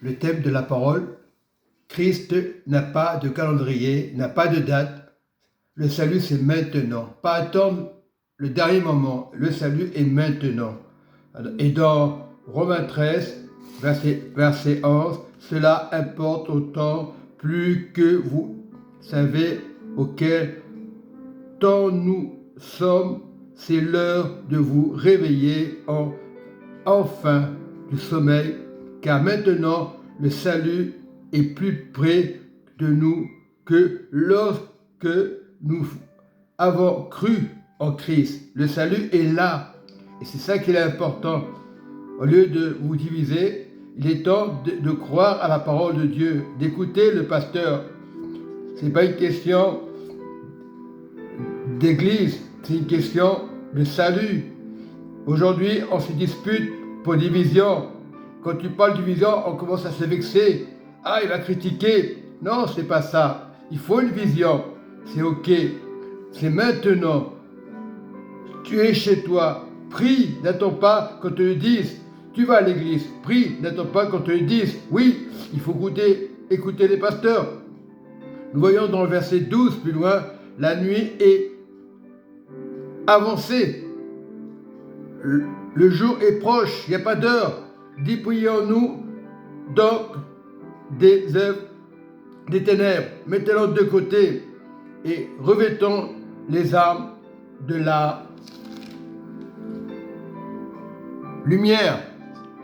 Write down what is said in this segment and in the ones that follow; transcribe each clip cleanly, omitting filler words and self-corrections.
le thème de la parole. Christ n'a pas de calendrier, n'a pas de date. Le salut, c'est maintenant. Pas attendre le dernier moment. Le salut est maintenant. Et dans Romains 13, verset 11, cela importe autant plus que vous savez auquel temps nous sommes. C'est l'heure de vous réveiller enfin du sommeil, car maintenant le salut est plus près de nous que lorsque nous avons cru en Christ. Le salut est là, et c'est ça qui est important. Au lieu de vous diviser, il est temps de croire à la parole de Dieu, d'écouter le pasteur. Ce n'est pas une question d'église, c'est une question de salut. Aujourd'hui, on se dispute pour division. Quand tu parles de division, on commence à se vexer. Ah, il va critiquer. Non, c'est pas ça. Il faut une vision. C'est ok. C'est maintenant. Tu es chez toi. Prie, n'attends pas qu'on te le dise. Tu vas à l'église. Prie, n'attends pas qu'on te le dise. Oui, il faut écouter les pasteurs. Nous voyons dans le verset 12 plus loin, la nuit est avancée. Le jour est proche, il n'y a pas d'heure. Dépouillons-nous donc des œuvres des ténèbres, mettez-les de côté et revêtons les armes de la lumière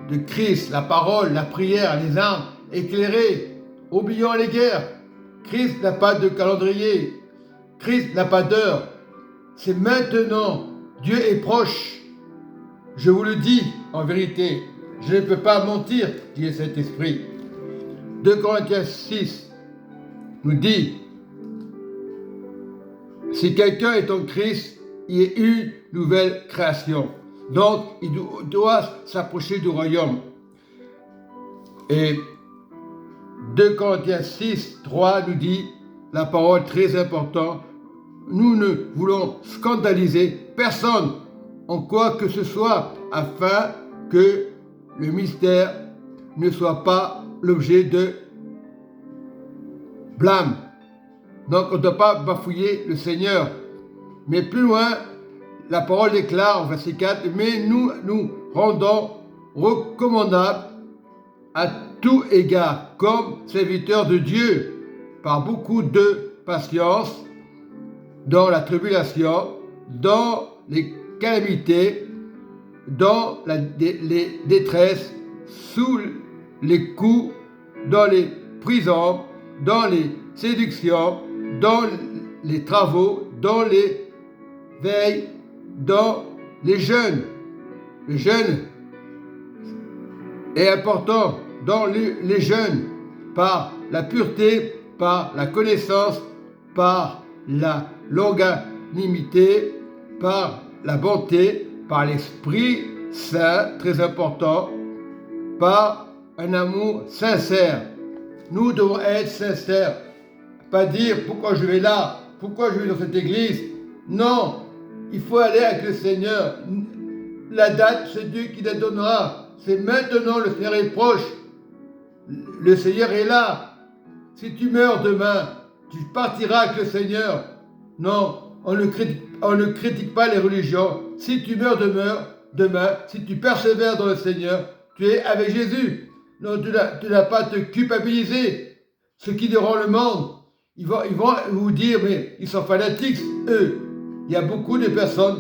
de Christ, la parole, la prière, les armes éclairées. Oublions les guerres. Christ n'a pas de calendrier. Christ n'a pas d'heure. C'est maintenant. Dieu est proche. Je vous le dis en vérité. Je ne peux pas mentir, dit le Saint-Esprit. 2 Corinthiens 6 nous dit, si quelqu'un est en Christ, il est une nouvelle création. Donc, il doit s'approcher du royaume. Et 2 Corinthiens 6, 3 nous dit, la parole très importante, nous ne voulons scandaliser personne en quoi que ce soit, afin que le mystère ne soit pas l'objet de blâme. Donc on ne doit pas bafouiller le Seigneur. Mais plus loin, la parole déclare en verset 4, mais nous rendons recommandables à tout égard, comme serviteurs de Dieu, par beaucoup de patience, dans la tribulation, dans les calamités, dans les détresses, sous les coups, dans les prisons, dans les séductions, dans les travaux, dans les veilles, dans les jeûnes. Le jeûne est important dans les jeûnes, par la pureté, par la connaissance, par la longanimité, par la bonté, par l'Esprit Saint, très important, par un amour sincère. Nous devons être sincères, pas dire pourquoi je vais là, pourquoi je vais dans cette église. Non, il faut aller avec le Seigneur. La date, c'est Dieu qui la donnera. C'est maintenant, le Seigneur est proche. Le Seigneur est là. Si tu meurs demain, tu partiras avec le Seigneur. Non, on ne critique pas les religions. Si tu meurs demain, si tu persévères dans le Seigneur, tu es avec Jésus. Non, tu n'as pas à te culpabiliser. Ceux qui diront le monde, ils vont vous dire, mais ils sont fanatiques, eux. Il y a beaucoup de personnes,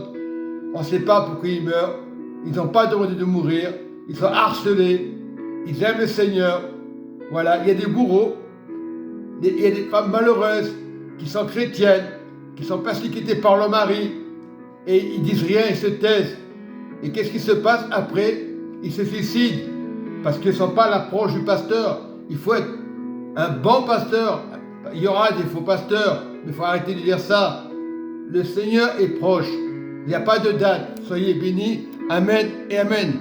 on ne sait pas pourquoi ils meurent. Ils n'ont pas demandé de mourir. Ils sont harcelés. Ils aiment le Seigneur. Voilà, il y a des bourreaux. Il y a des femmes malheureuses qui sont chrétiennes, qui sont persécutées par leur mari, et ils disent rien, ils se taisent. Et qu'est-ce qui se passe après? Ils se suicident, parce qu'ils ne sont pas à l'approche du pasteur. Il faut être un bon pasteur. Il y aura des faux pasteurs, mais il faut arrêter de dire ça. Le Seigneur est proche. Il n'y a pas de date. Soyez bénis. Amen et Amen.